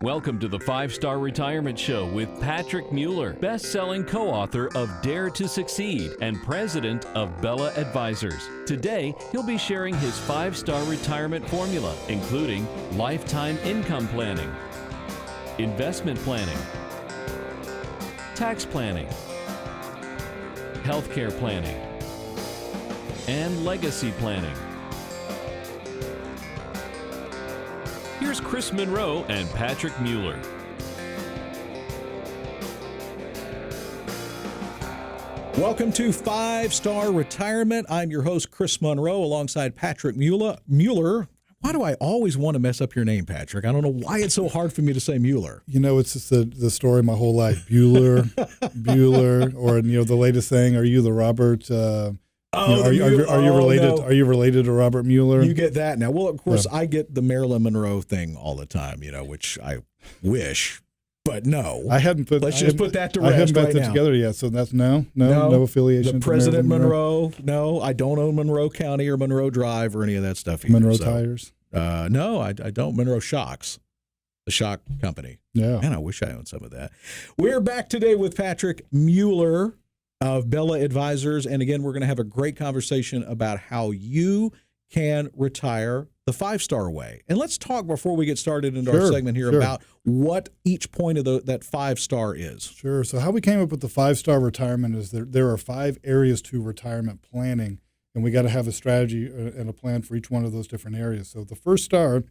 Welcome to the 5-Star Retirement Show with Patrick Mueller, best-selling co-author of Dare to Succeed and president of Bella Advisors. Today, he'll be sharing his 5-star retirement formula, including lifetime income planning, investment planning, tax planning, healthcare planning, and legacy planning. Here's Chris Monroe and Patrick Mueller. Welcome to 5-Star Retirement. I'm your host, Chris Monroe, alongside Patrick Mueller. Why do I always want to mess up your name, Patrick? I don't know why it's so hard for me to say Mueller. You know, it's just the story my whole life. Bueller, or the latest thing. Are you the Robert? Are you related? No. Are you related to Robert Mueller? You get that now. Well, of course, I get the Marilyn Monroe thing all the time. Which I wish, but no. I hadn't put. Let's just put that to I rest haven't put right that now. together yet. So that's no affiliation. The to President Marilyn Monroe. No, I don't own Monroe County or Monroe Drive or any of that stuff either. Monroe Tires. No, I don't. Monroe Shocks, the shock company. Yeah. Man, I wish I owned some of that. We're back today with Patrick Mueller of Bella Advisors. And again, we're going to have a great conversation about how you can retire the 5-star way. And let's talk before we get started into our segment here about what each point of that 5-star is. Sure. So how we came up with the 5-star retirement is there are 5 areas to retirement planning, and we got to have a strategy and a plan for each one of those different areas. So the first star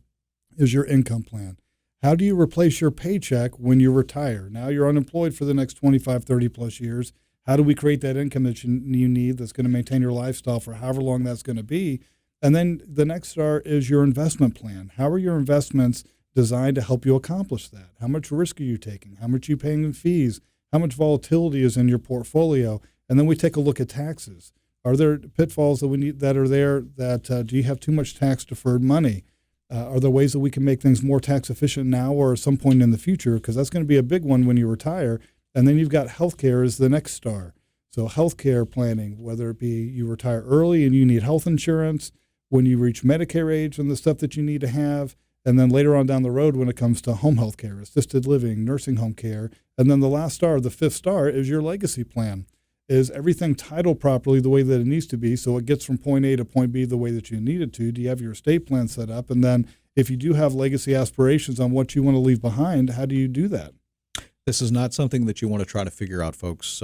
is your income plan. How do you replace your paycheck when you retire? Now you're unemployed for the next 25, 30 plus years. How do we create that income that you need that's going to maintain your lifestyle for however long that's going to be? And then the next star is your investment plan. How are your investments designed to help you accomplish that? How much risk are you taking? How much are you paying in fees? How much volatility is in your portfolio? And then we take a look at taxes. Are there pitfalls that are there that do you have too much tax deferred money? Are there ways that we can make things more tax efficient now or at some point in the future? Because that's going to be a big one when you retire. And then you've got healthcare as the next star. So healthcare planning, whether it be you retire early and you need health insurance, when you reach Medicare age and the stuff that you need to have, and then later on down the road when it comes to home health care, assisted living, nursing home care. And then the last star, the 5th star, is your legacy plan. Is everything titled properly the way that it needs to be so it gets from point A to point B the way that you need it to? Do you have your estate plan set up? And then if you do have legacy aspirations on what you want to leave behind, how do you do that? This is not something that you want to try to figure out, folks,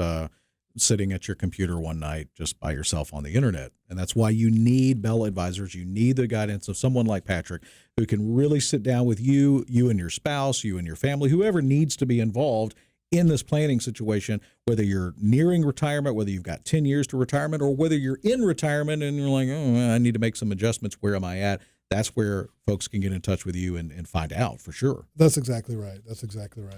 sitting at your computer one night just by yourself on the internet. And that's why you need Bella Advisors. You need the guidance of someone like Patrick who can really sit down with you and your spouse, you and your family, whoever needs to be involved in this planning situation, whether you're nearing retirement, whether you've got 10 years to retirement, or whether you're in retirement and you're like, oh, I need to make some adjustments. Where am I at? That's where folks can get in touch with you and find out for sure. That's exactly right.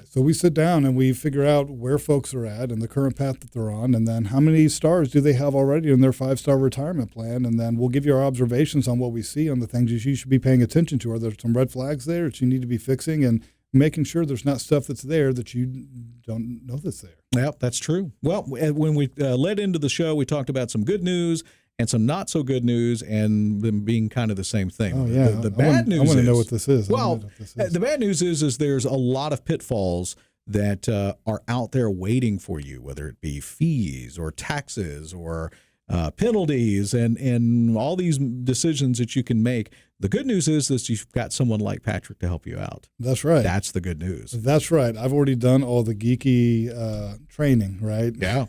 So we sit down and we figure out where folks are at and the current path that they're on, and then how many stars do they have already in their 5-star retirement plan, and then we'll give you our observations on what we see on the things you should be paying attention to. Are there some red flags there that you need to be fixing, and making sure there's not stuff that's there that you don't know that's there. Yep, that's true. Well, when we led into the show, we talked about some good news and some not so good news, and them being kind of the same thing. Oh, yeah. The bad news is... I want to know what this is. Well, the bad news is there's a lot of pitfalls that are out there waiting for you, whether it be fees or taxes or penalties and all these decisions that you can make. The good news is that you've got someone like Patrick to help you out. That's right. That's the good news. That's right. I've already done all the geeky training, right? Yeah.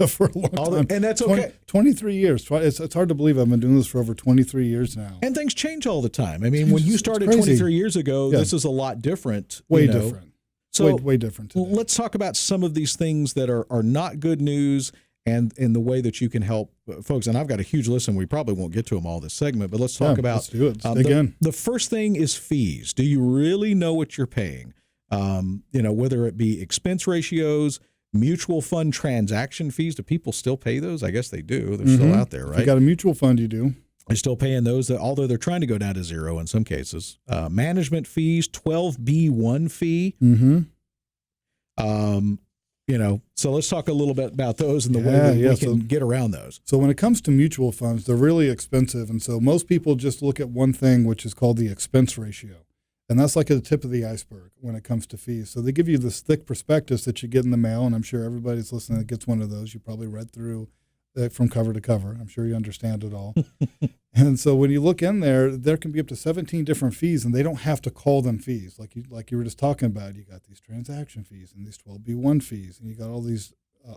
For a long time. And that's okay. 23 years. It's hard to believe I've been doing this for over 23 years now. And things change all the time. I mean, when you started 23 years ago, This is a lot different. Way different. So way different today. Let's talk about some of these things that are not good news and in the way that you can help folks. And I've got a huge list, and we probably won't get to them all this segment, but let's talk about. Let's do it. Let's dig in. The first thing is fees. Do you really know what you're paying? Whether it be expense ratios, mutual fund transaction fees. Do people still pay those? I guess they do. They're still out there, right? If you got a mutual fund, you do. They're still paying those, although they're trying to go down to zero in some cases. Management fees, 12B1 fee. Mm-hmm. So let's talk a little bit about those and the way that we can get around those. So when it comes to mutual funds, they're really expensive. And so most people just look at one thing, which is called the expense ratio. And that's like at the tip of the iceberg when it comes to fees. So they give you this thick prospectus that you get in the mail, and I'm sure everybody's listening that gets one of those. You probably read through it from cover to cover. I'm sure you understand it all. And so when you look in there can be up to 17 different fees, and they don't have to call them fees. Like you were just talking about, you got these transaction fees and these 12B1 fees, and you got all these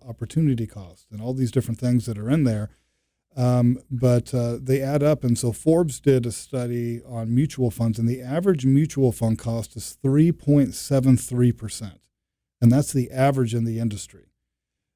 opportunity costs and all these different things that are in there. But they add up. And so Forbes did a study on mutual funds, and the average mutual fund cost is 3.73%. And that's the average in the industry.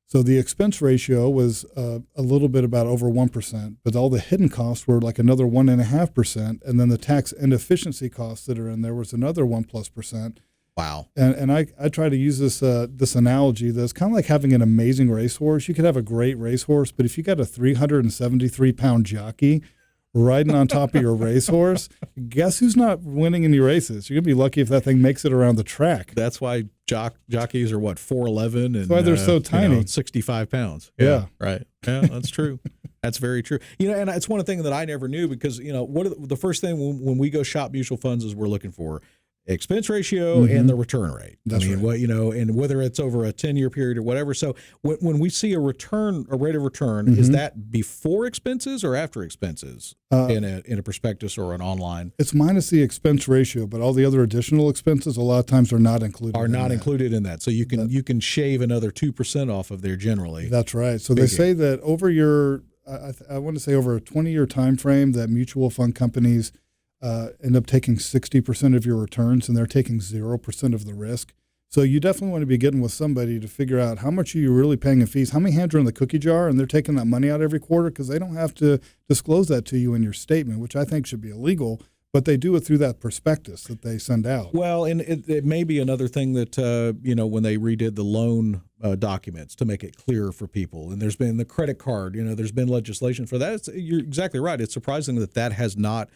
So the expense ratio was a little bit about over 1%, but all the hidden costs were like another 1.5%. And then the tax inefficiency costs that are in there was another 1+%. Wow. And I try to use this analogy that's kind of like having an amazing racehorse. You could have a great racehorse, but if you got a 373-pound jockey riding on top of your racehorse, guess who's not winning any races? You're going to be lucky if that thing makes it around the track. That's why jockeys are, 4'11", and that's why they're so tiny. 65 pounds. Yeah. Right. Yeah, that's true. That's very true. And it's one thing that I never knew because, the first thing when we go shop mutual funds is we're looking for expense ratio and the return rate. That's right. And whether it's over a 10-year period or whatever. So when we see a rate of return, is that before expenses or after expenses in a prospectus or an online? It's minus the expense ratio, but all the other additional expenses a lot of times are not included. Included in that. So you can shave another 2% off of there generally. That's right. So they say that over I want to say over a 20-year time frame that mutual fund companies end up taking 60% of your returns, and they're taking 0% of the risk. So you definitely want to be getting with somebody to figure out how much are you really paying in fees, how many hands are in the cookie jar, and they're taking that money out every quarter because they don't have to disclose that to you in your statement, which I think should be illegal, but they do it through that prospectus that they send out. Well, and it may be another thing that, when they redid the loan documents to make it clearer for people, and there's been the credit card, there's been legislation for that. You're exactly right. It's surprising that has not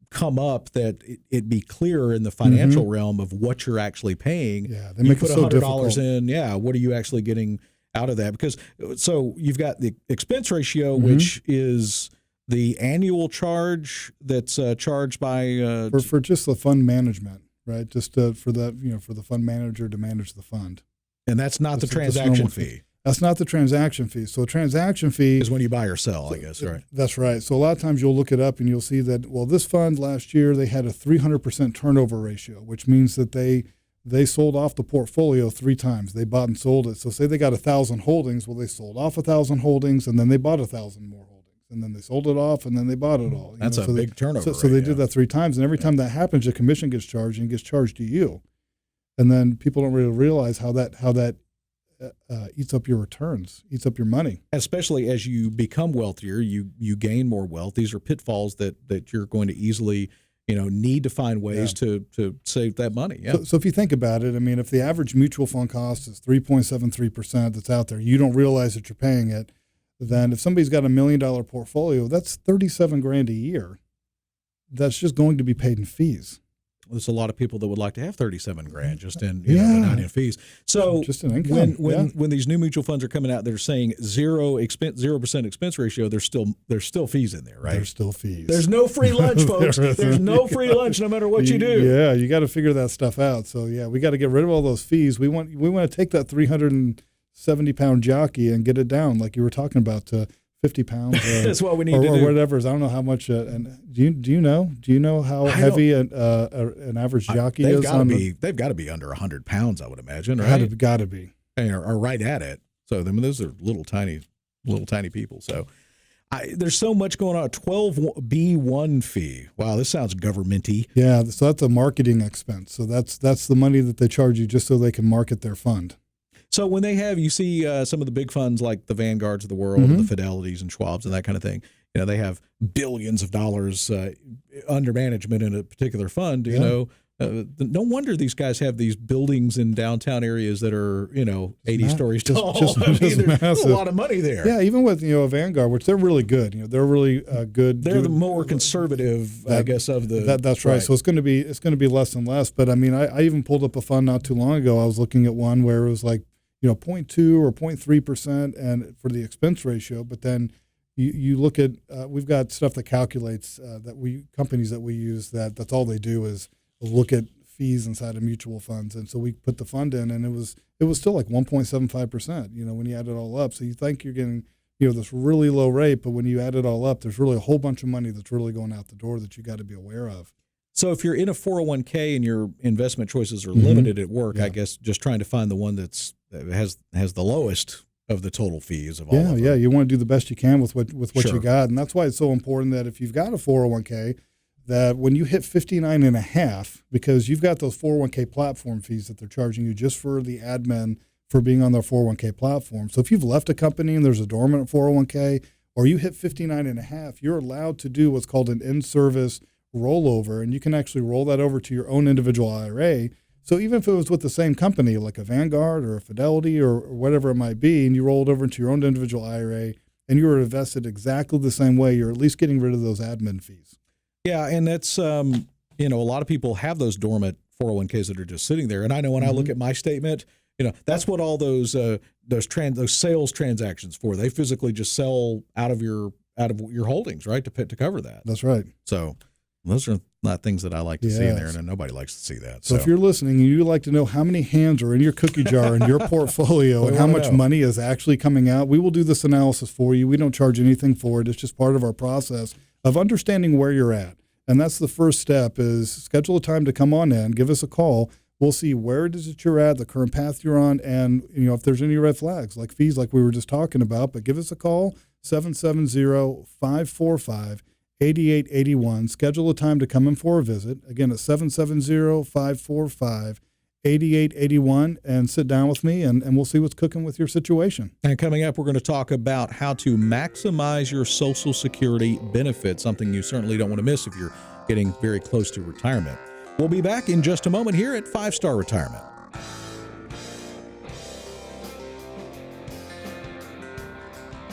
come up, that it be clearer in the financial realm of what you're actually paying. Yeah, they make you put it so $100 difficult. in. Yeah, what are you actually getting out of that? Because so you've got the expense ratio, which is the annual charge that's charged by for just the fund management, right? Just for that, for the fund manager to manage the fund, and that's not the transaction fee. That's not the transaction fee. So a transaction fee is when you buy or sell, I guess, right? That's right. So a lot of times you'll look it up and you'll see that, this fund last year, they had a 300% turnover ratio, which means that they sold off the portfolio 3 times. They bought and sold it. So say they got 1,000 holdings. Well, they sold off 1,000 holdings, and then they bought 1,000 more holdings. And then they sold it off, and then they bought it all. That's a big turnover. So they did that 3 times. And every time that happens, the commission gets charged, and it gets charged to you. And then people don't really realize how that eats up your returns, eats up your money. Especially as you become wealthier, you gain more wealth. These are pitfalls that you're going to easily, need to find ways to save that money. Yeah. So if you think about it, if the average mutual fund cost is 3.73% that's out there, you don't realize that you're paying it. Then if somebody's got $1 million portfolio, that's $37,000 a year. That's just going to be paid in fees. There's a lot of people that would like to have $37,000 just in not in fees. So just in income. When these new mutual funds are coming out, they're saying 0% expense ratio. There's still fees in there, right? There's still fees. There's no free lunch, folks. There's no free lunch, no matter what you do. Yeah, you got to figure that stuff out. So we got to get rid of all those fees. We want to take that 370-pound jockey and get it down, like you were talking about, to 50 pounds. That's what we need to do. Or whatever. I don't know how much. And do you know how heavy an average jockey is? They've got to be under 100 pounds, I would imagine, right? Got to be. Or right at it. So those are little tiny people. So there's so much going on. A 12B1 fee. Wow, this sounds governmenty. Yeah, so that's a marketing expense. So that's the money that they charge you just so they can market their fund. So when you see some of the big funds like the Vanguards of the world, and the Fidelities and Schwabs and that kind of thing, they have billions of dollars under management in a particular fund. No wonder these guys have these buildings in downtown areas that are 80 stories tall. Just there's massive. a lot of money there. Yeah, even with a Vanguard, which they're really good. They're really good. They're the more conservative, I guess, of the. That's right. So it's going to be less and less. But I even pulled up a fund not too long ago. I was looking at one where it was like 0.2 or 0.3% and for the expense ratio, but then you look at we've got stuff that calculates companies that we use that's all they do is look at fees inside of mutual funds, and so we put the fund in, and it was still like 1.75%. When you add it all up, so you think you're getting this really low rate, but when you add it all up, there's really a whole bunch of money that's really going out the door that you got to be aware of. So if you're in a 401k and your investment choices are limited at work, I guess just trying to find the one that has the lowest of the total fees of all of them. Yeah, you want to do the best you can with what Sure. you got, and that's why it's so important that if you've got a 401k, that when you hit 59.5, because you've got those 401k platform fees that they're charging you just for the admin for being on their 401k platform. So if you've left a company and there's a dormant 401k, or you hit 59.5, you're allowed to do what's called an in-service rollover, and you can actually roll that over to your own individual IRA. So even if it was with the same company, like a Vanguard or a Fidelity or whatever it might be, and you rolled over into your own individual IRA and you were invested exactly the same way, you're at least getting rid of those admin fees. Yeah, and that's a lot of people have those dormant 401ks that are just sitting there. And I know when I look at my statement, that's what all those sales transactions for. They physically just sell out of your holdings, right, to cover that. That's right. So those are not things that I like to see in there, and nobody likes to see that. So if you're listening and you'd like to know how many hands are in your cookie jar in your portfolio and how much money is actually coming out, we will do this analysis for you. We don't charge anything for it. It's just part of our process of understanding where you're at. And that's the first step, is schedule a time to come on in, give us a call. We'll see where it is that you're at, the current path you're on, and if there's any red flags, like fees like we were just talking about. But give us a call, 770-545-8881. Schedule a time to come in for a visit. Again, it's 770-545-8881, and sit down with me, and we'll see what's cooking with your situation. And coming up, we're going to talk about how to maximize your Social Security benefits, something you certainly don't want to miss if you're getting very close to retirement. We'll be back in just a moment here at 5 Star Retirement.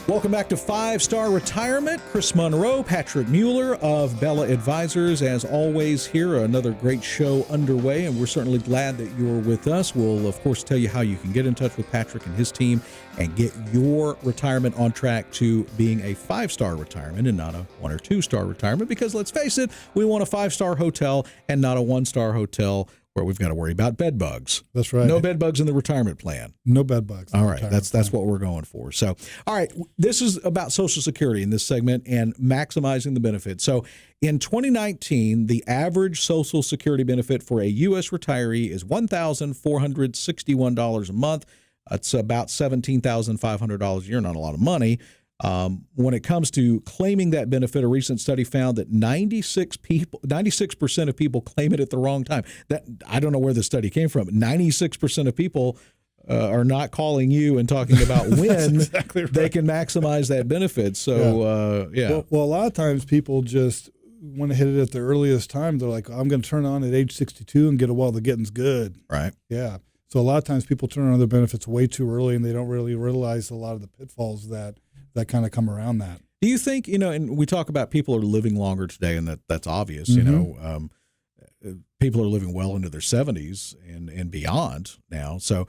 Welcome back to 5 Star Retirement. Chris Monroe, Patrick Mueller of Bella Advisors. As always, here another great show underway, and we're certainly glad that you're with us. We'll, of course, tell you how you can get in touch with Patrick and his team and get your retirement on track to being a 5-star retirement and not a 1 or 2-star retirement, because let's face it, we want a 5-star hotel and not a 1-star hotel where we've got to worry about bed bugs. That's right. No bed bugs in the retirement plan. No bed bugs. All right. That's what we're going for. So, all right. This is about Social Security in this segment and maximizing the benefit. So in 2019, the average Social Security benefit for a U.S. retiree is $1,461 a month. That's about $17,500 a year. Not a lot of money. When it comes to claiming that benefit, a recent study found that 96% of people claim it at the wrong time. That I don't know where the study came from. 96% of people are not calling you and talking about when exactly right. they can maximize that benefit. So, Well, a lot of times people just want to hit it at the earliest time. They're like, I'm going to turn on at age 62 and get it while the getting's good. Right. Yeah. So a lot of times people turn on their benefits way too early, and they don't really realize a lot of the pitfalls that kind of come around that. Do you think, and we talk about people are living longer today, and that's obvious, people are living well into their 70s and beyond now. So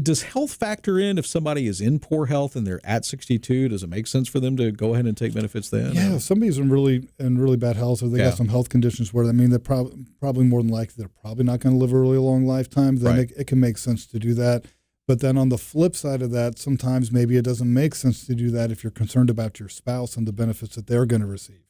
does health factor in if somebody is in poor health and they're at 62? Does it make sense for them to go ahead and take benefits then? Yeah, if somebody's in really bad health, or they got some health conditions where, they're probably more than likely they're probably not going to live a really long lifetime, then right. it can make sense to do that. But then on the flip side of that, sometimes maybe it doesn't make sense to do that if you're concerned about your spouse and the benefits that they're going to receive.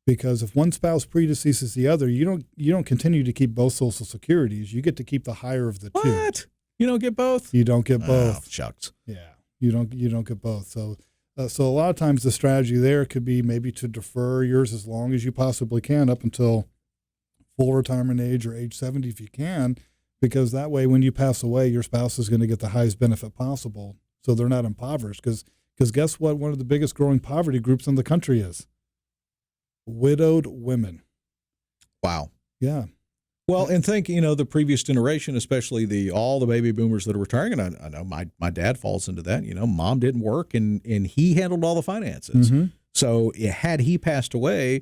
Because if one spouse predeceases the other, you don't continue to keep both Social Securities. You get to keep the higher of the two. What? You don't get both? You don't get both. Oh, shucks. Yeah, you don't get both. So a lot of times the strategy there could be maybe to defer yours as long as you possibly can up until full retirement age or age 70 if you can. Because that way, when you pass away, your spouse is going to get the highest benefit possible, so they're not impoverished. Because guess what? One of the biggest growing poverty groups in the country is widowed women. Wow. Yeah. Well, and think, the previous generation, especially all the baby boomers that are retiring, and I know my dad falls into that. Mom didn't work, and he handled all the finances. Mm-hmm. So had he passed away,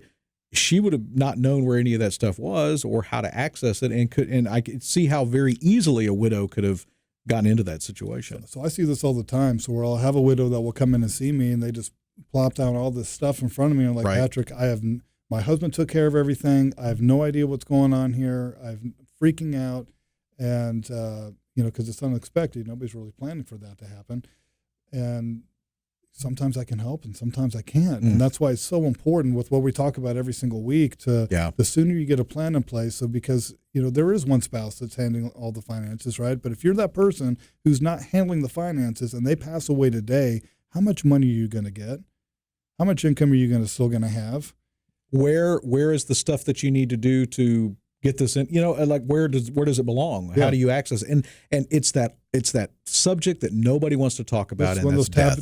she would have not known where any of that stuff was or how to access it, and I could see how very easily a widow could have gotten into that situation. So I see this all the time. So where I'll have a widow that will come in and see me, and they just plop down all this stuff in front of me. I'm like, right. Patrick, my husband took care of everything. I have no idea what's going on here. I have freaking out, and because it's unexpected. Nobody's really planning for that to happen, and sometimes I can help and sometimes I can't. And that's why it's so important with what we talk about every single week the sooner you get a plan in place. So because, there is one spouse that's handling all the finances, right? But if you're that person who's not handling the finances and they pass away today, how much money are you going to get? How much income are you still going to have? Where is the stuff that you need to do to get this in? Like where does it belong? Yeah. How do you access it? And it's that subject that nobody wants to talk about. It's one of those taboo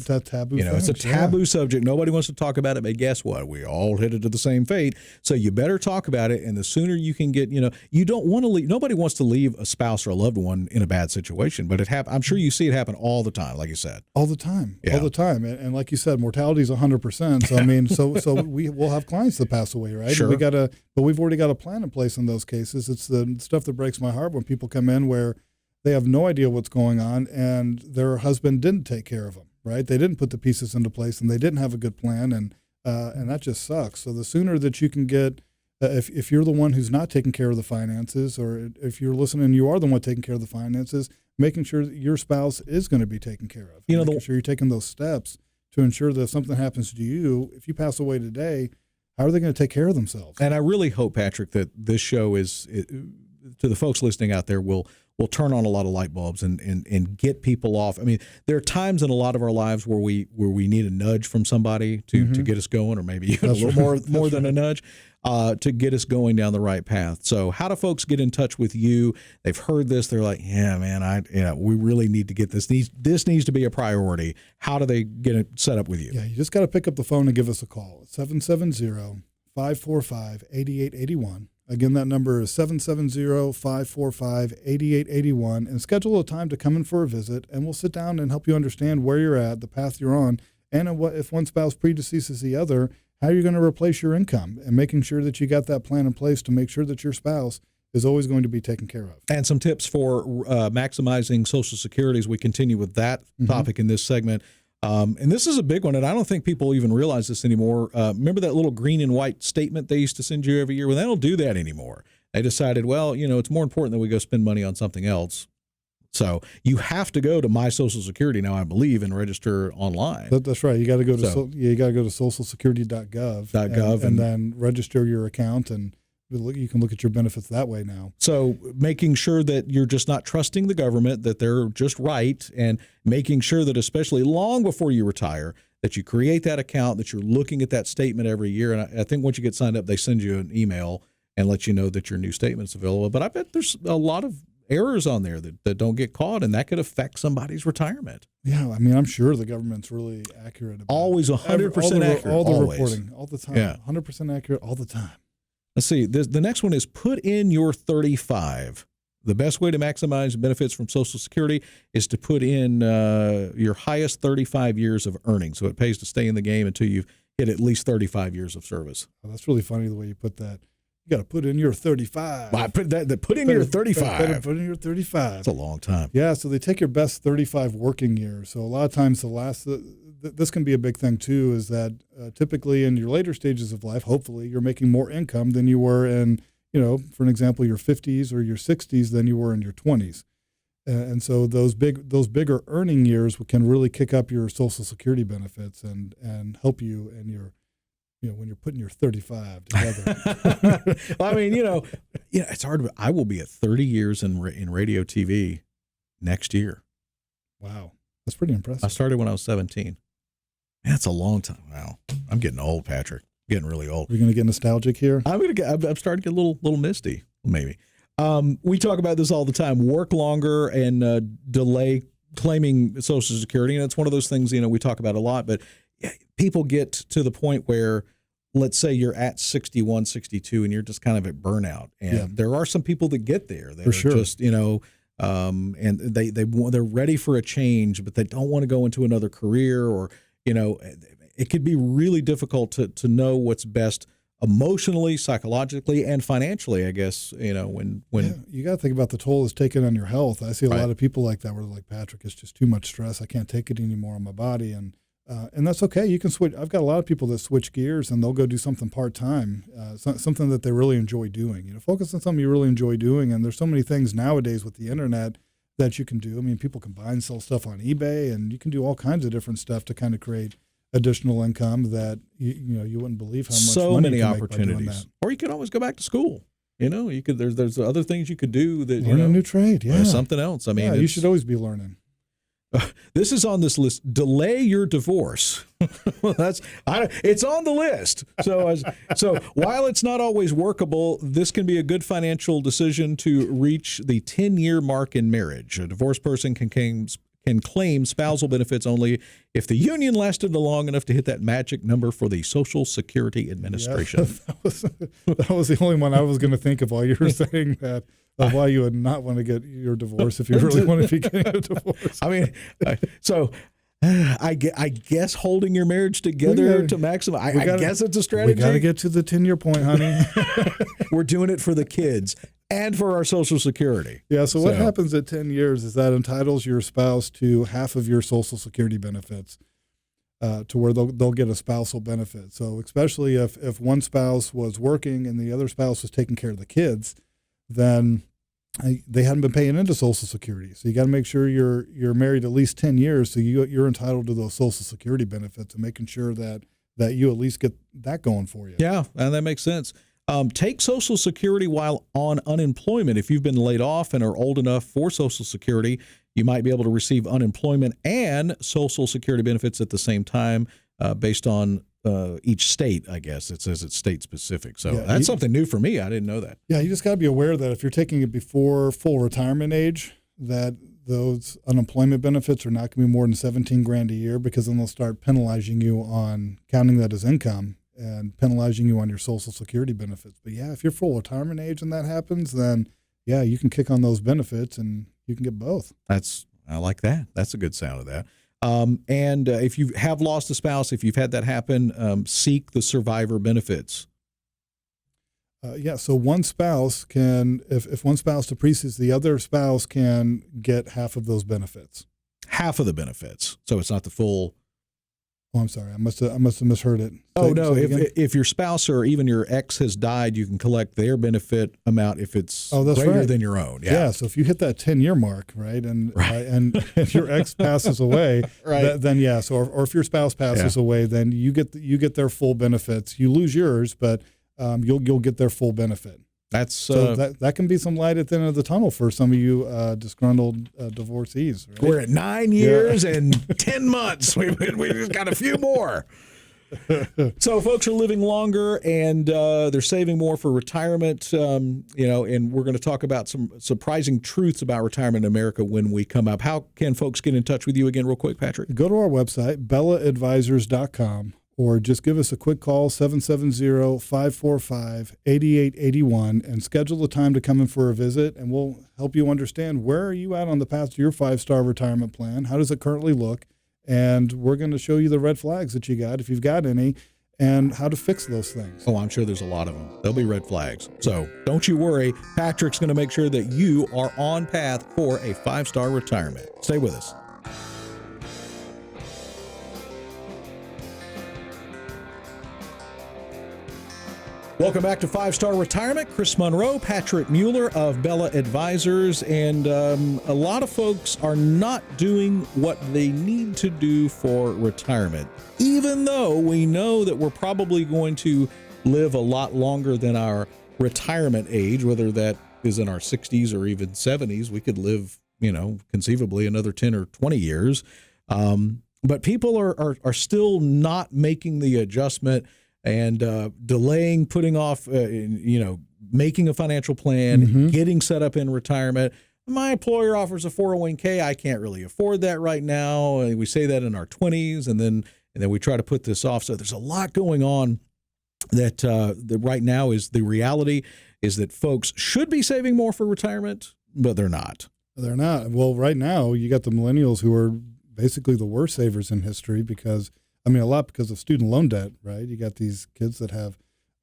It's a things, taboo subject. Nobody wants to talk about it, but guess what? We all headed to the same fate. So you better talk about it. And the sooner you can get, you don't want to leave. Nobody wants to leave a spouse or a loved one in a bad situation, but I'm sure you see it happen all the time, like you said. All the time. Yeah. All the time. And like you said, mortality is 100%. So, I mean, so we will have clients that pass away, right? Sure. But we've already got a plan in place in those cases. It's the stuff that breaks my heart when people come in where they have no idea what's going on and their husband didn't take care of them, right? They didn't put the pieces into place and they didn't have a good plan, and that just sucks. So the sooner that you can get, if you're the one who's not taking care of the finances, or if you're listening, you are the one taking care of the finances, making sure that your spouse is going to be taken care of. Making sure you're taking those steps to ensure that if something happens to you, if you pass away today, how are they going to take care of themselves? And I really hope, Patrick, that this show to the folks listening out there will turn on a lot of light bulbs and get people off. I mean, there are times in a lot of our lives where we need a nudge from somebody to get us going, or maybe even a little more than a nudge to get us going down the right path. So how do folks get in touch with you? They've heard this. They're like, yeah, man, we really need to get this. This needs to be a priority. How do they get it set up with you? Yeah, you just got to pick up the phone and give us a call. It's 770-545-8881. Again, that number is 770-545-8881, and schedule a time to come in for a visit, and we'll sit down and help you understand where you're at, the path you're on, and if one spouse predeceases the other, how you're going to replace your income, and making sure that you got that plan in place to make sure that your spouse is always going to be taken care of. And some tips for maximizing Social Security as we continue with that topic in this segment. And this is a big one, and I don't think people even realize this anymore. Remember that little green and white statement they used to send you every year? Well, they don't do that anymore. They decided, well, it's more important that we go spend money on something else. So you have to go to My Social Security now, I believe, and register online. That's right. You got to go to socialsecurity.gov and then register your account, and you can look at your benefits that way now. So making sure that you're just not trusting the government, that they're just right, and making sure that especially long before you retire, that you create that account, that you're looking at that statement every year. And I think once you get signed up, they send you an email and let you know that your new statement's available. But I bet there's a lot of errors on there that don't get caught, and that could affect somebody's retirement. Yeah, I mean, I'm sure the government's really accurate about always 100% accurate. All the reporting, all the time. Yeah. 100% accurate all the time. Let's see. The next one is put in your 35. The best way to maximize benefits from Social Security is to put in your highest 35 years of earnings. So it pays to stay in the game until you've hit at least 35 years of service. Oh, that's really funny the way you put that. You got to put in your 35. Well, put in your 35. Put in your 35. That's a long time. Yeah, so they take your best 35 working years. So a lot of times this can be a big thing too, is that typically in your later stages of life, hopefully you're making more income than you were in, for an example, your 50s or your 60s than you were in your 20s. And so those bigger earning years can really kick up your Social Security benefits and help you in your, when you're putting your 35 together. Well, I mean, it's hard, but I will be at 30 years in radio TV next year. Wow. That's pretty impressive. I started when I was 17. That's a long time. Wow. I'm getting old, Patrick. Getting really old. You're going to get nostalgic here? I'm starting to get a little misty, maybe. We talk about this all the time. Work longer and delay claiming Social Security. And it's one of those things, we talk about a lot. But people get to the point where, let's say you're at 61, 62, and you're just kind of at burnout. And there are some people that get there. They're just, and they're ready for a change, but they don't want to go into another career, or it could be really difficult to know what's best emotionally, psychologically, and financially, I guess, when you got to think about the toll it's taken on your health. I see a lot of people like that where they're like, Patrick, it's just too much stress. I can't take it anymore on my body. And And that's okay. You can switch. I've got a lot of people that switch gears and they'll go do something part-time, something that they really enjoy doing. Focus on something you really enjoy doing. And there's so many things nowadays with the internet that you can do. I mean, people can buy and sell stuff on eBay, and you can do all kinds of different stuff to kind of create additional income that you wouldn't believe how much So money many you can make by doing opportunities. that. Or you could always go back to school. You could. There's other things you could do that Learn a new trade. Yeah, or something else. I mean, you should always be learning. This is on this list. Delay your divorce. It's on the list. So while it's not always workable, this can be a good financial decision to reach the 10-year mark in marriage. A divorced person can claim spousal benefits only if the union lasted long enough to hit that magic number for the Social Security Administration. Yeah, that was the only one I was going to think of while you were saying that. Of why you would not want to get your divorce if you really want to be getting a divorce. I mean, I guess holding your marriage together to maximum. I guess it's a strategy. We got to get to the 10-year point, honey. We're doing it for the kids and for our Social Security. Yeah. So what happens at 10 years is that entitles your spouse to half of your Social Security benefits, to where they'll get a spousal benefit. So especially if one spouse was working and the other spouse was taking care of the kids, then they hadn't been paying into Social Security. So you got to make sure you're married at least 10 years, so you're entitled to those Social Security benefits, and making sure that you at least get that going for you. Yeah, and that makes sense. Take Social Security while on unemployment. If you've been laid off and are old enough for Social Security, you might be able to receive unemployment and Social Security benefits at the same time, based on each state, I guess. It says it's state specific. So that's something new for me. I didn't know that. Yeah, you just got to be aware that if you're taking it before full retirement age, that those unemployment benefits are not going to be more than $17,000 a year, because then they'll start penalizing you on counting that as income and penalizing you on your Social Security benefits. But yeah, if you're full retirement age and that happens, then yeah, you can kick on those benefits and you can get both. I like that. That's a good sound of that. And if you have lost a spouse, if you've had that happen, seek the survivor benefits. So one spouse can, if one spouse depreciates, the other spouse can get half of those benefits. Half of the benefits. So it's not the full. Oh, I'm sorry. I must have misheard it. If your spouse or even your ex has died, you can collect their benefit amount if it's greater than your own. Yeah. So if you hit that 10-year mark, right, and your ex passes away, right, then yeah. So or if your spouse passes away, then you get their full benefits. You lose yours, but you'll get their full benefit. So that can be some light at the end of the tunnel for some of you disgruntled divorcees. Right? We're at 9 years and 10 months. We just got a few more. So folks are living longer and they're saving more for retirement. And we're going to talk about some surprising truths about retirement in America when we come up. How can folks get in touch with you again, real quick, Patrick? Go to our website, bellaadvisors.com. Or just give us a quick call, 770-545-8881, and schedule the time to come in for a visit, and we'll help you understand where are you at on the path to your 5-star retirement plan, how does it currently look, and we're going to show you the red flags that you got, if you've got any, and how to fix those things. Oh, I'm sure there's a lot of them. There'll be red flags. So don't you worry. Patrick's going to make sure that you are on path for a 5-star retirement. Stay with us. Welcome back to 5-Star Retirement. Chris Monroe, Patrick Mueller of Bella Advisors, and a lot of folks are not doing what they need to do for retirement, even though we know that we're probably going to live a lot longer than our retirement age, whether that is in our 60s or even 70s. We could live, conceivably another 10 or 20 years. But people are still not making the adjustment and delaying, putting off, making a financial plan, getting set up in retirement. My employer offers a 401k. I can't really afford that right now. We say that in our 20s, and then we try to put this off. So there's a lot going on that right now is the reality is that folks should be saving more for retirement, but they're not. They're not. Well, right now you got the millennials who are basically the worst savers in history because of student loan debt, right? You got these kids that have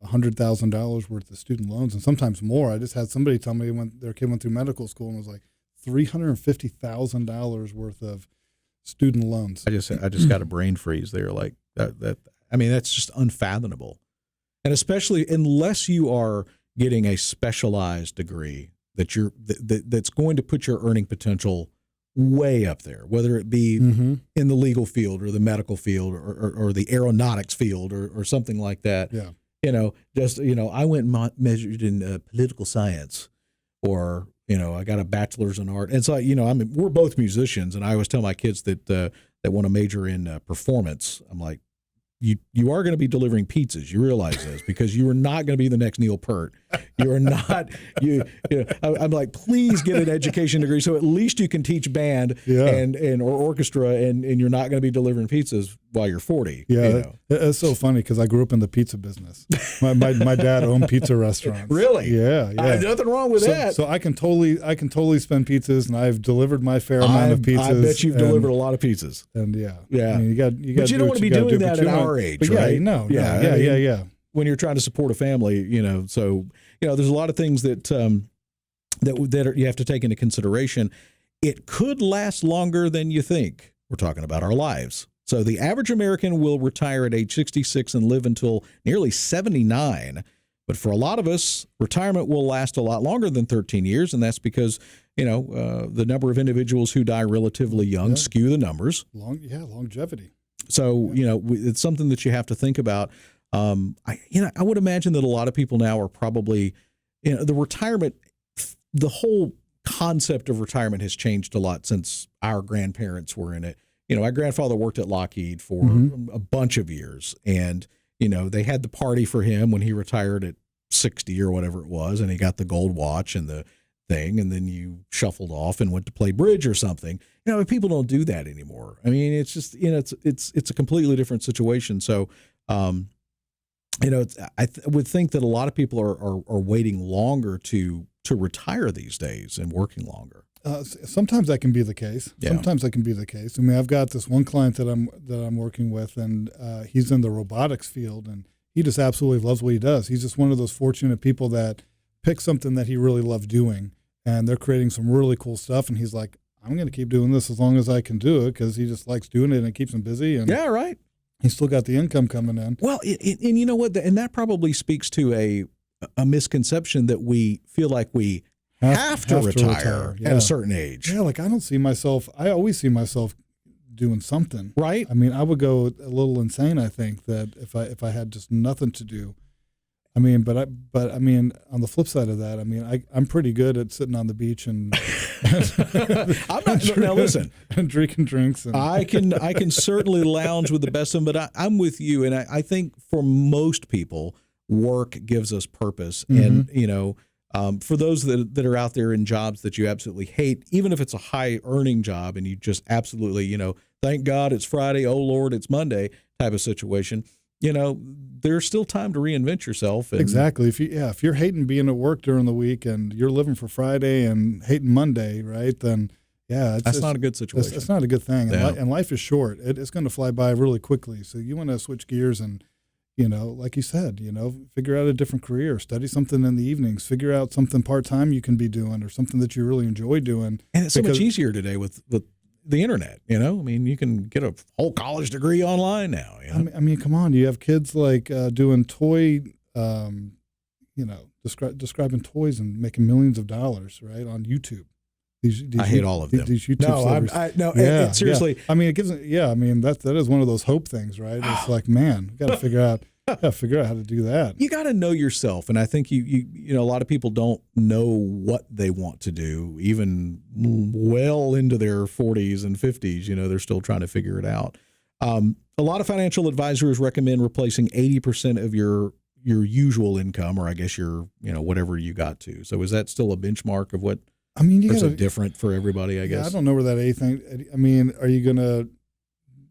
$100,000 worth of student loans and sometimes more. I just had somebody tell me when their kid went through medical school and was like $350,000 worth of student loans. I just got a brain freeze there. Like that. I mean, that's just unfathomable. And especially unless you are getting a specialized degree that's going to put your earning potential way up there, whether it be in the legal field or the medical field or the aeronautics field or something like that. Yeah. I went and measured in political science, or, I got a bachelor's in art. And so, we're both musicians, and I always tell my kids that want to major in performance. I'm like, you are going to be delivering pizzas. You realize this, because you are not going to be the next Neil Peart. You are not. I'm like, please get an education degree so at least you can teach band or orchestra, and you're not going to be delivering pizzas while you're 40. Yeah, it's so funny because I grew up in the pizza business. My dad owned pizza restaurants. Really? Yeah. Nothing wrong with that. So I can totally spend pizzas, and I've delivered my fair amount of pizzas. I bet you've delivered a lot of pizzas. And yeah. I mean, you got. But you don't want to be doing that at our age, right? Yeah. When you're trying to support a family, so there's a lot of things that you have to take into consideration. It could last longer than you think. We're talking about our lives. So the average American will retire at age 66 and live until nearly 79. But for a lot of us, retirement will last a lot longer than 13 years, and that's because the number of individuals who die relatively young skew the numbers. Longevity. So it's something that you have to think about. I would imagine that a lot of people now are probably, the retirement, the whole concept of retirement has changed a lot since our grandparents were in it. My grandfather worked at Lockheed for a bunch of years, and they had the party for him when he retired at 60 or whatever it was, and he got the gold watch and the thing, and then you shuffled off and went to play bridge or something. People don't do that anymore. I mean, it's just it's a completely different situation. So, I would think that a lot of people are waiting longer to retire these days and working longer. Sometimes that can be the case. Yeah. Sometimes that can be the case. I mean, I've got this one client that I'm working with, and he's in the robotics field, and he just absolutely loves what he does. He's just one of those fortunate people that pick something that he really loves doing, and they're creating some really cool stuff. And he's like, I'm going to keep doing this as long as I can do it, because he just likes doing it and it keeps him busy. And yeah, right. He's still got the income coming in. Well, and you know what? And that probably speaks to a misconception that we feel like we have to retire at a certain age. Yeah, like I always see myself doing something. Right. I mean, I would go a little insane, I think, that if I had just nothing to do. I mean, but I mean, on the flip side of that, I mean, I'm pretty good at sitting on the beach and now listen, and drinking drinks. And I can certainly lounge with the best of them, but I'm with you, and I think for most people, work gives us purpose, and for those that are out there in jobs that you absolutely hate, even if it's a high earning job and you just absolutely, thank God it's Friday, oh Lord, it's Monday type of situation, there's still time to reinvent yourself. Exactly. If you're hating being at work during the week and you're living for Friday and hating Monday, right, then it's not a good situation. It's not a good thing. Yeah. And life is short. It's going to fly by really quickly. So you want to switch gears and, like you said, figure out a different career, study something in the evenings, figure out something part-time you can be doing or something that you really enjoy doing. And it's so much easier today with the internet, I mean, you can get a whole college degree online now. I mean, come on, you have kids like doing toy, describing toys and making millions of dollars, right, on YouTube. I hate all of them. These YouTube seriously. Yeah. I mean, it gives. Yeah, I mean that is one of those hope things, right? It's like, man, we got to figure out how to do that. You got to know yourself, and I think you a lot of people don't know what they want to do, even well into their 40s and 50s. They're still trying to figure it out. A lot of financial advisors recommend replacing 80% of your usual income, or I guess your whatever you got to. So is that still a benchmark of what? I mean, is it different for everybody? I guess. I don't know where that anything. I mean, are you gonna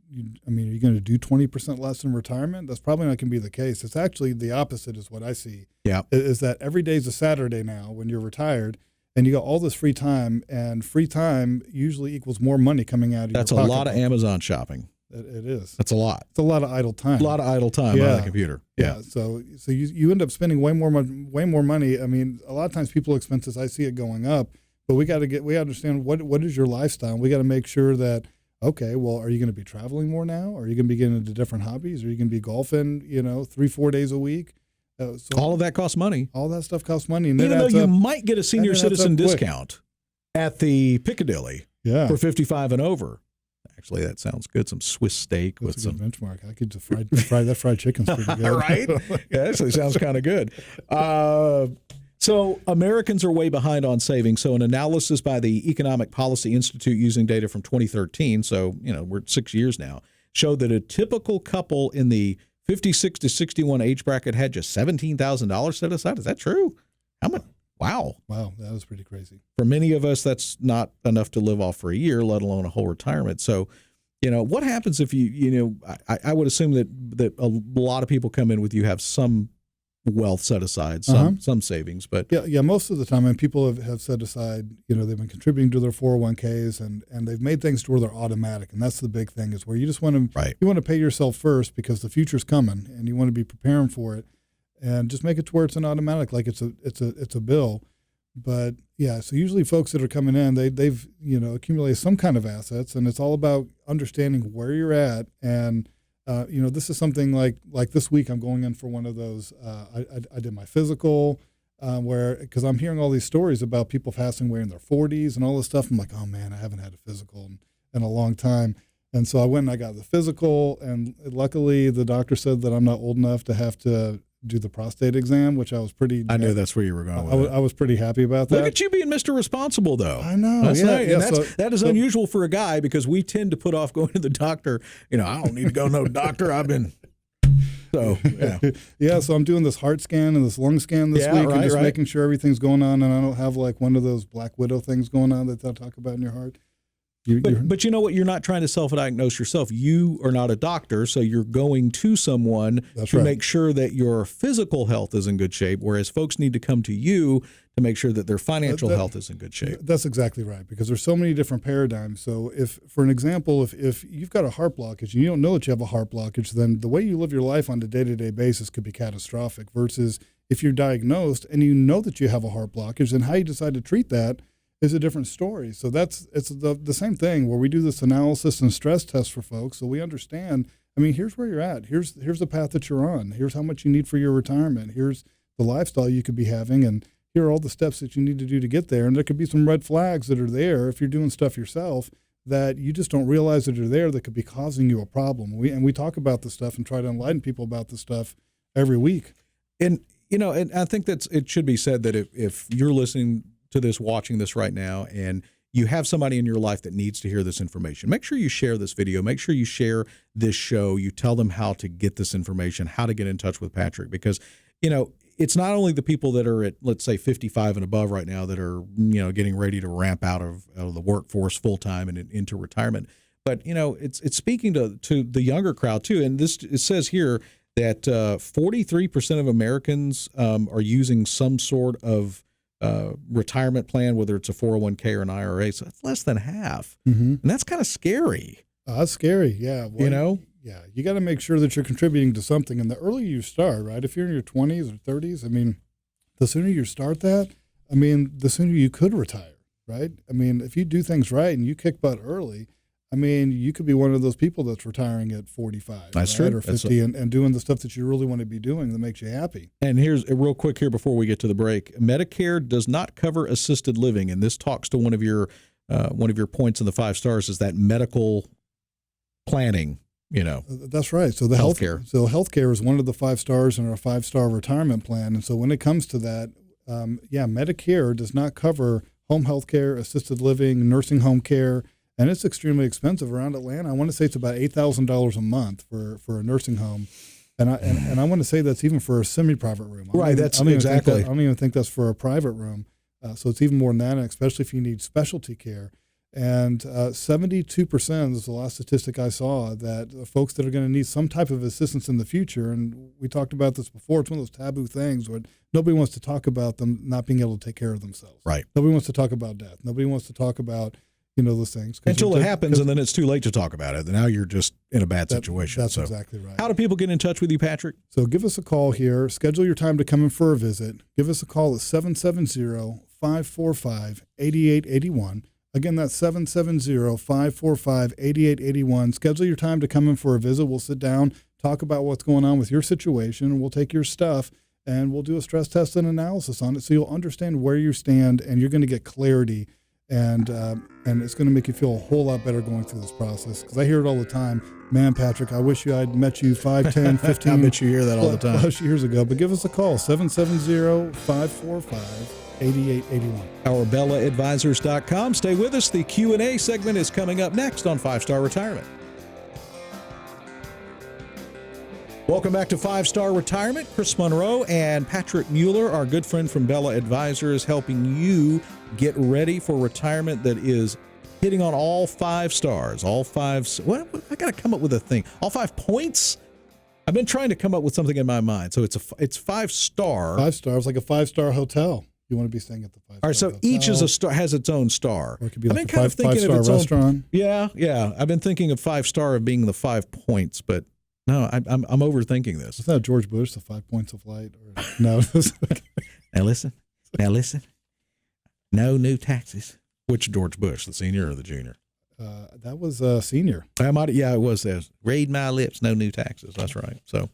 do 20% less in retirement? That's probably not going to be the case. It's actually the opposite, is what I see. Yeah, is that every day's a Saturday now when you're retired, and you got all this free time, and free time usually equals more money coming out of your pocket. That's a lot of Amazon shopping. It is. That's a lot. It's a lot of idle time. A lot of idle time on the computer. Yeah. So you end up spending way more money. I mean, a lot of times people's expenses, I see it going up. But we understand what is your lifestyle. We got to make sure that Okay, well, are you going to be traveling more now? Are you going to be getting into different hobbies? Are you going to be golfing, 3-4 days a week? So All of that costs money. all that stuff costs money. And Even it though adds you up. might get a senior and it adds citizen up quick. discount at the Piccadilly Yeah. for 55 and over. Actually, that sounds good. Some Swiss steak with That's a some good benchmark. I could just fry that fried chicken's pretty good. right? Yeah, actually sounds kind of good. So Americans are way behind on saving. So an analysis by the Economic Policy Institute using data from 2013, so we're at 6 years now, showed that a typical couple in the 56 to 61 age bracket had just $17,000 set aside. Is that true? How much? Wow. Wow, that was pretty crazy. For many of us, that's not enough to live off for a year, let alone a whole retirement. So, what happens if I would assume that a lot of people come in with you have some wealth set aside, some savings, but Yeah, most of the time, and people have set aside, they've been contributing to their 401ks and they've made things to where they're automatic. And that's the big thing, is where you just want to you want to pay yourself first, because the future's coming and you want to be preparing for it, and just make it to where it's an automatic, like it's a bill. But yeah, so usually folks that are coming in, they've accumulated some kind of assets, and it's all about understanding where you're at. And this is something like this week I'm going in for one of those. I did my physical, because I'm hearing all these stories about people passing away in their 40s and all this stuff. I'm like, oh man, I haven't had a physical in a long time. And so I went and I got the physical, and luckily the doctor said that I'm not old enough to have to do the prostate exam, which I was pretty. I knew that's where you were going with it. I was pretty happy about that. Look at you being Mr. Responsible, though. I know. That's yeah, nice. yeah. And that is unusual for a guy, because we tend to put off going to the doctor. I don't need to go to no doctor. I've been. So, yeah. Yeah, so I'm doing this heart scan and this lung scan this week, and just making sure everything's going on, and I don't have like one of those Black Widow things going on that they'll talk about in your heart. But you know what? You're not trying to self-diagnose yourself. You are not a doctor, so you're going to someone to make sure that your physical health is in good shape, whereas folks need to come to you to make sure that their financial health is in good shape. That's exactly right, because there's so many different paradigms. So for an example, if you've got a heart blockage and you don't know that you have a heart blockage, then the way you live your life on a day-to-day basis could be catastrophic, versus if you're diagnosed and you know that you have a heart blockage, then how you decide to treat that is a different story. So it's the same thing, where we do this analysis and stress test for folks, so we understand, here's where you're at. Here's the path that you're on. Here's how much you need for your retirement. Here's the lifestyle you could be having, and here are all the steps that you need to do to get there. And there could be some red flags that are there if you're doing stuff yourself that you just don't realize that are there, that could be causing you a problem. We talk about this stuff and try to enlighten people about this stuff every week. And and I think it should be said that if you're listening to this, watching this right now, and you have somebody in your life that needs to hear this information, make sure you share this video. Make sure you share this show. You tell them how to get this information, how to get in touch with Patrick, because, it's not only the people that are at, let's say, 55 and above right now that are, getting ready to ramp out of the workforce full time and into retirement, but, it's speaking to the younger crowd too. And it says here that 43% of Americans are using some sort of retirement plan, whether it's a 401k or an IRA. So that's less than half. Mm-hmm. And that's kind of scary. That's scary. Yeah. Well, yeah. You got to make sure that you're contributing to something. And the earlier you start, right? If you're in your 20s or 30s, the sooner you start that, the sooner you could retire, right? If you do things right and you kick butt early, you could be one of those people that's retiring at 45, that's right? true. Or 50 and doing the stuff that you really want to be doing that makes you happy. And here's real quick here before we get to the break. Medicare does not cover assisted living, and this talks to one of your points in the 5 stars, is that medical planning. That's right. So the healthcare. Healthcare is one of the 5 stars in our 5-star retirement plan. And so when it comes to that, Medicare does not cover home health care, assisted living, nursing home care. And it's extremely expensive around Atlanta. I want to say it's about $8,000 a month for a nursing home, and I want to say that's even for a semi-private room. Right. I don't even think that's for a private room. So it's even more than that, especially if you need specialty care. And 72% is the last statistic I saw, that folks that are going to need some type of assistance in the future. And we talked about this before. It's one of those taboo things where nobody wants to talk about them not being able to take care of themselves. Right. Nobody wants to talk about death. Nobody wants to talk about those things. Until it happens, and then it's too late to talk about it. Now you're just in a bad situation. That's exactly right. How do people get in touch with you, Patrick? So give us a call here. Schedule your time to come in for a visit. Give us a call at 770-545-8881. Again, that's 770-545-8881. Schedule your time to come in for a visit. We'll sit down, talk about what's going on with your situation. We'll take your stuff, and we'll do a stress test and analysis on it so you'll understand where you stand, and you're going to get clarity, and it's going to make you feel a whole lot better going through this process. Because I hear it all the time. Man, Patrick, I wish I'd met you 5, 10, 15 I bet you hear that all the time. plus years ago. But give us a call, 770-545-8881. Our BellaAdvisors.com. Stay with us. The Q&A segment is coming up next on 5-Star Retirement. Welcome back to 5-Star Retirement. Chris Monroe and Patrick Mueller, our good friend from Bella Advisors, helping you get ready for retirement that is hitting on all 5 stars. All 5. What? I got to come up with a thing. All 5 points? I've been trying to come up with something in my mind. So it's 5-star. 5 stars, like a 5-star hotel. You want to be staying at the 5-star All right, so hotel. each is a star, has its own star. Or it could be I've like been a kind of thinking of 5-star its own restaurant. Yeah. I've been thinking of 5-star of being the 5 points, but no, I'm overthinking this. Is that George Bush, the 5 points of light? Or, no. Now listen. No new taxes. Which George Bush, the senior or the junior? That was senior. It was. Read my lips, no new taxes. That's right. So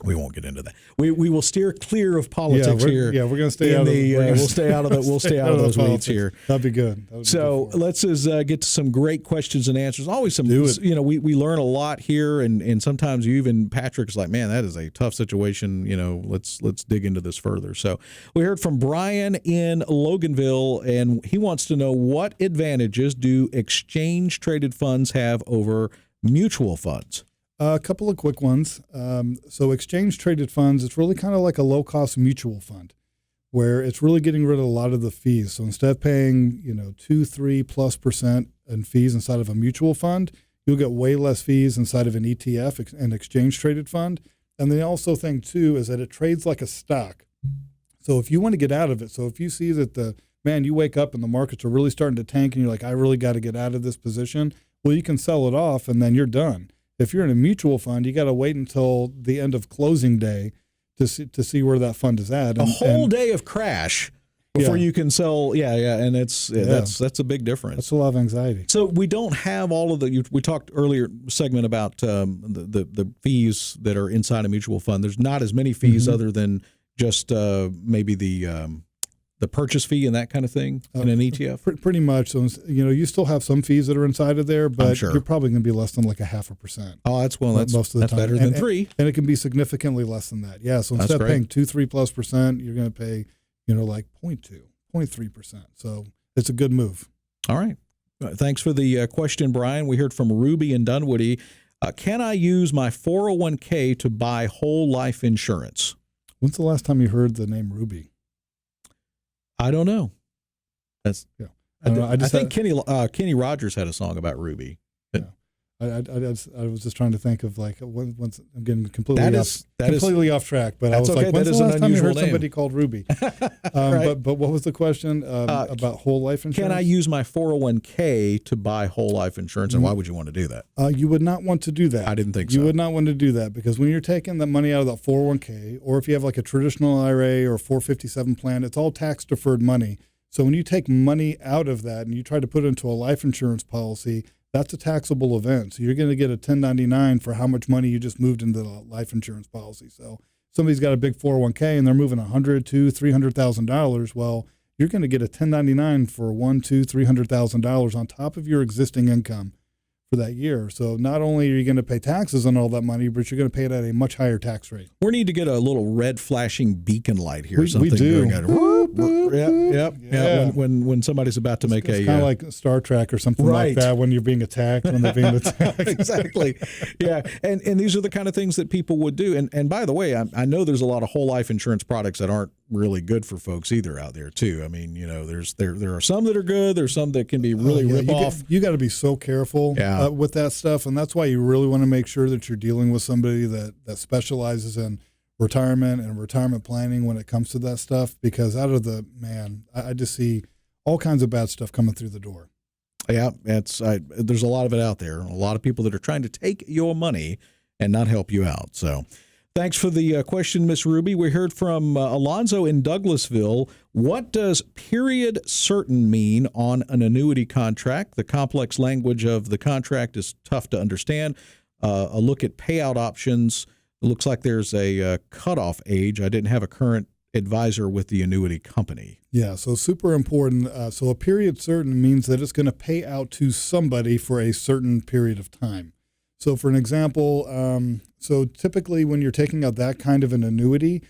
we won't get into that. We will steer clear of politics here. Yeah, we're going to stay out of the. We'll stay out of the. We'll stay out of those weeds here. That'd be good. That'd be So good for us. let's get to some great questions and answers. Always some. Do it. We learn a lot here, and sometimes you even Patrick's like, man, that is a tough situation. Let's dig into this further. So we heard from Brian in Loganville, and he wants to know, what advantages do exchange traded funds have over mutual funds? A couple of quick ones. So exchange traded funds, it's really kind of like a low cost mutual fund, where it's really getting rid of a lot of the fees. So instead of paying 2-3+% in fees inside of a mutual fund, you'll get way less fees inside of an ETF, an exchange traded fund. And the also thing too is that it trades like a stock. So if you want to get out of it, so if you see that you wake up and the markets are really starting to tank and you're like, I really got to get out of this position, well, you can sell it off and then you're done. If you're in a mutual fund, you got to wait until the end of closing day to see where that fund is at. A whole day of crash before you can sell. And that's a big difference. That's a lot of anxiety. So we don't have all of we talked earlier segment about the fees that are inside a mutual fund. There's not as many fees other than just maybe the purchase fee and that kind of thing in an ETF? Pretty much. So, you still have some fees that are inside of there, but sure. You're probably going to be less than like 0.5%. Oh, that's most of the time. better than 3. And it can be significantly less than that. Yeah. So instead of paying 2-3+%, you're going to pay, like 0.3%. So it's a good move. All right. Thanks for the question, Brian. We heard from Ruby in Dunwoody. Can I use my 401k to buy whole life insurance? When's the last time you heard the name Ruby? I don't know. That's I think Kenny Rogers had a song about Ruby. Yeah. I was just trying to think of like once I'm getting completely off track, but I was okay. like, when's the last time you heard somebody called Ruby? Right. But what was the question about whole life insurance? Can I use my 401k to buy whole life insurance, and why would you want to do that? You would not want to do that. I didn't think so. You would not want to do that because when you're taking the money out of that 401k, or if you have like a traditional IRA or 457 plan, it's all tax deferred money. So when you take money out of that and you try to put it into a life insurance policy, that's a taxable event. So you're going to get a 1099 for how much money you just moved into the life insurance policy. So somebody's got a big 401k and they're moving $100,000 to $300,000. Well, you're going to get a 1099 for $100,000 to $300,000 on top of your existing income for that year. So not only are you going to pay taxes on all that money, but you're going to pay it at a much higher tax rate. We need to get a little red flashing beacon light here. We do. Yeah. When somebody's about to make it's kind of like Star Trek or something like that when you're being attacked, when they're being attacked. Exactly. Yeah. And these are the kind of things that people would do. And by the way, I know there's a lot of whole life insurance products that aren't really good for folks either out there too. I mean, there are some that are good. There's some that can be really rip off. You got to be so careful with that stuff. And that's why you really want to make sure that you're dealing with somebody that specializes in retirement and retirement planning when it comes to that stuff, because I just see all kinds of bad stuff coming through the door. Yeah, there's a lot of it out there. A lot of people that are trying to take your money and not help you out. So Thanks for the question, Miss Ruby. We heard from Alonzo in Douglasville. What does period certain mean on an annuity contract? The complex language of the contract is tough to understand. A look at payout options. It looks like there's a cutoff age. I didn't have a current advisor with the annuity company. Yeah, so super important. So a period certain means that it's going to pay out to somebody for a certain period of time. So for an example, so typically when you're taking out that kind of an annuity,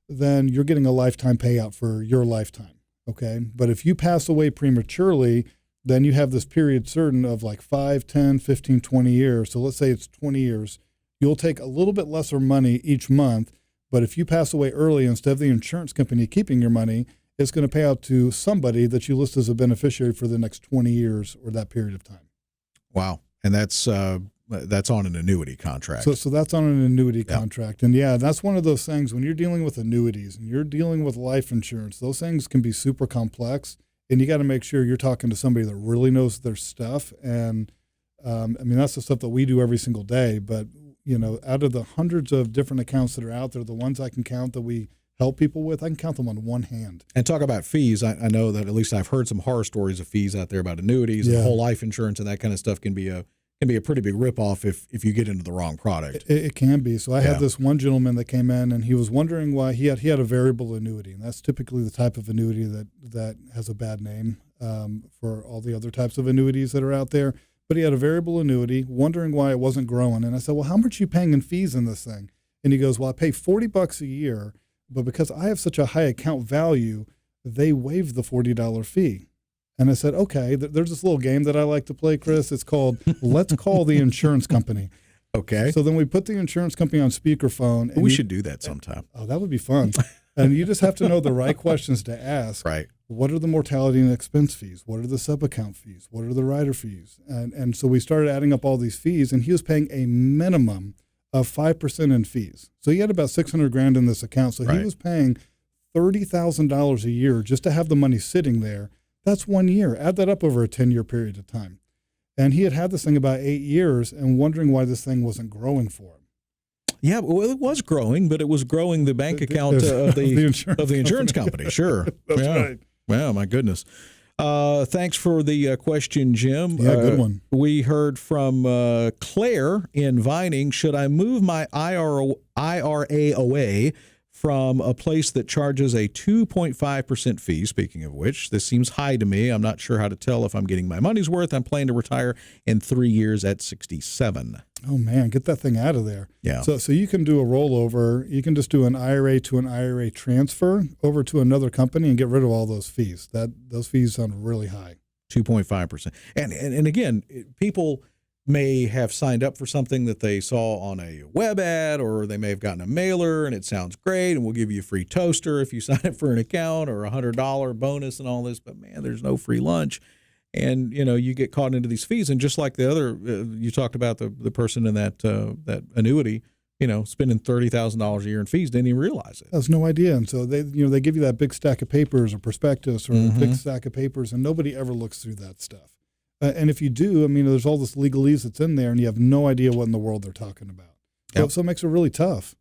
then you're getting a lifetime payout for your lifetime, okay? But if you pass away prematurely, then you have this period certain of like 5, 10, 15, 20 years. So let's say it's 20 years. You'll take a little bit lesser money each month, but if you pass away early, instead of the insurance company keeping your money, it's going to pay out to somebody that you list as a beneficiary for the next 20 years or that period of time. Wow. And that's on an annuity contract. So that's on an annuity contract. And yeah, that's one of those things when you're dealing with annuities and you're dealing with life insurance, those things can be super complex. And you got to make sure you're talking to somebody that really knows their stuff. And I mean, that's the stuff that we do every single day. But, you know, out of the hundreds of different accounts that are out there, the ones I can count that we help people with, I can count them on one hand. And talk about fees. I know that at least I've heard some horror stories of fees out there about annuities and whole life insurance, and that kind of stuff can be a pretty big ripoff if you get into the wrong product. It can be. So I had this one gentleman that came in and he was wondering why he had a variable annuity, and that's typically the type of annuity that has a bad name for all the other types of annuities that are out there. But he had a variable annuity, wondering why it wasn't growing. And I said, well, how much are you paying in fees in this thing? And he goes, well, I pay $40 a year, but because I have such a high account value, they waived the $40 fee. And I said, okay, there's this little game that I like to play, Chris. It's called Let's Call the Insurance Company. Okay. So then we put the insurance company on speakerphone. And we should do that sometime. Oh, that would be fun. And you just have to know the right questions to ask. Right. What are the mortality and expense fees? What are the sub-account fees? What are the rider fees? And so we started adding up all these fees, and he was paying a minimum of 5% in fees. So he had about $600,000 in this account. So he was paying $30,000 a year just to have the money sitting there. That's 1 year. Add that up over a 10-year period of time. And he had this thing about 8 years and wondering why this thing wasn't growing for him. Yeah, well, it was growing, but it was growing the bank account of the insurance company. Sure. That's right. Wow, my goodness. Thanks for the question, Jim. Yeah, good one. We heard from Claire in Vining. Should I move my IRA away from a place that charges a 2.5% fee? Speaking of which, this seems high to me. I'm not sure how to tell if I'm getting my money's worth. I'm planning to retire in 3 years at 67. Oh, man, get that thing out of there. Yeah. So you can do a rollover. You can just do an IRA to an IRA transfer over to another company and get rid of all those fees. Those fees sound really high. 2.5%. And again, people may have signed up for something that they saw on a web ad, or they may have gotten a mailer and it sounds great and we'll give you a free toaster if you sign up for an account, or $100 bonus and all this, but man, there's no free lunch. And, you know, you get caught into these fees. And just like the other, you talked about the person in that annuity, you know, spending $30,000 a year in fees, didn't even realize it. Has no idea. And so they give you that big stack of papers or prospectus or a big stack of papers, and nobody ever looks through that stuff. And if you do, I mean, there's all this legalese that's in there and you have no idea what in the world they're talking about. So it makes it really tough.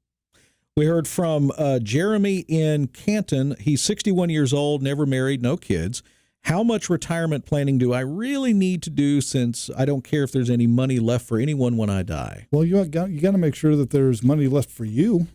We heard from Jeremy in Canton. He's 61 years old, never married, no kids. How much retirement planning do I really need to do, since I don't care if there's any money left for anyone when I die? Well, you got to make sure that there's money left for you.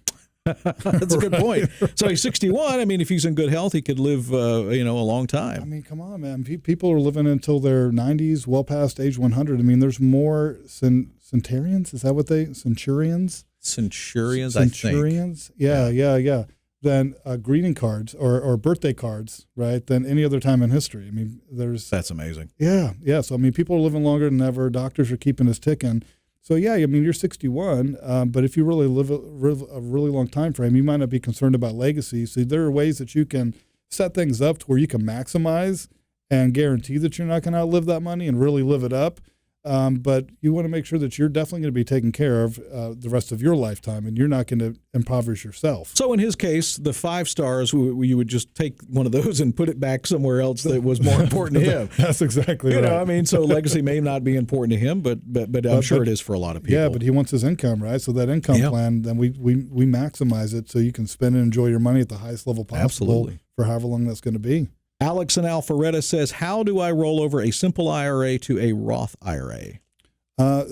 That's a good point. So he's 61. I mean, if he's in good health, he could live, a long time. I mean, come on, man. People are living until their 90s, well past age 100. I mean, there's more centurions. Is that what Centurions? Centurions, Centurions. I think. Yeah. Than greeting cards or birthday cards, right, than any other time in history. I mean, that's amazing. Yeah. So, I mean, people are living longer than ever. Doctors are keeping us ticking. So, yeah, I mean, you're 61, but if you really live a really long time frame, you might not be concerned about legacy. So there are ways that you can set things up to where you can maximize and guarantee that you're not going to outlive that money and really live it up. But you want to make sure that you're definitely going to be taken care of the rest of your lifetime, and you're not going to impoverish yourself. So in his case, the 5 stars, you would just take one of those and put it back somewhere else that was more important to him. That's exactly right. I mean, so legacy may not be important to him, but I'm sure it is for a lot of people. Yeah, but he wants his income, right? So that income plan, then we maximize it so you can spend and enjoy your money at the highest level possible. Absolutely. For however long that's going to be. Alex in Alpharetta says, how do I roll over a simple IRA to a Roth IRA?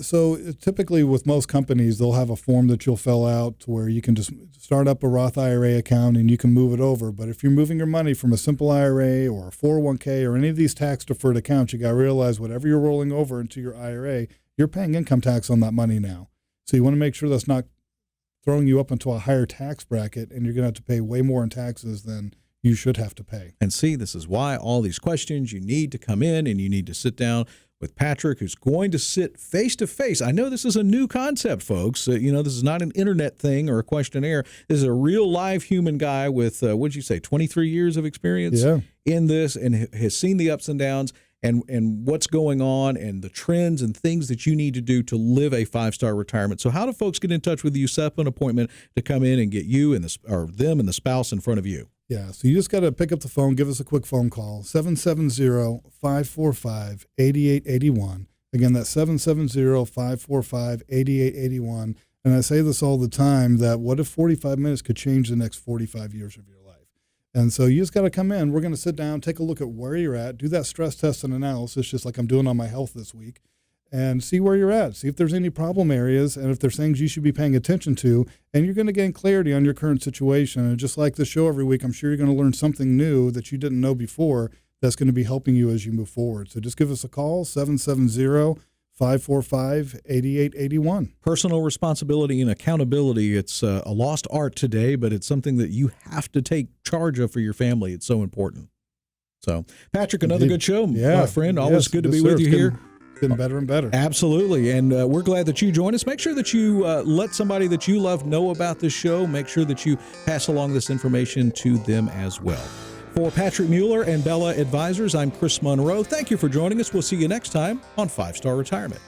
So typically with most companies, they'll have a form that you'll fill out to where you can just start up a Roth IRA account and you can move it over. But if you're moving your money from a simple IRA or a 401k or any of these tax-deferred accounts, you got to realize whatever you're rolling over into your IRA, you're paying income tax on that money now. So you want to make sure that's not throwing you up into a higher tax bracket and you're going to have to pay way more in taxes than you should have to pay. And see, this is why all these questions, you need to come in and you need to sit down with Patrick, who's going to sit face to face. I know this is a new concept, folks. This is not an internet thing or a questionnaire. This is a real live human guy with, what'd you say, 23 years of experience in this, and has seen the ups and downs and what's going on and the trends and things that you need to do to live a 5-star retirement. So how do folks get in touch with you, set up an appointment to come in and get you and them and the spouse in front of you? Yeah, so you just got to pick up the phone, give us a quick phone call, 770-545-8881. Again, that's 770-545-8881. And I say this all the time, that what if 45 minutes could change the next 45 years of your life? And so you just got to come in. We're going to sit down, take a look at where you're at, do that stress test and analysis, just like I'm doing on my health this week, and see where you're at, see if there's any problem areas and if there's things you should be paying attention to, and you're going to gain clarity on your current situation. And just like the show every week, I'm sure you're going to learn something new that you didn't know before that's going to be helping you as you move forward. So just give us a call, 770-545-8881. Personal responsibility and accountability, it's a lost art today, but it's something that you have to take charge of for your family. It's so important. So, Patrick, another good show, my friend. Always good to be with you here. Getting better and better. Absolutely. And we're glad that you joined us. Make sure that you let somebody that you love know about this show. Make sure that you pass along this information to them as well. For Patrick Mueller and Bella Advisors, I'm Chris Monroe. Thank you for joining us. We'll see you next time on 5-Star Retirement.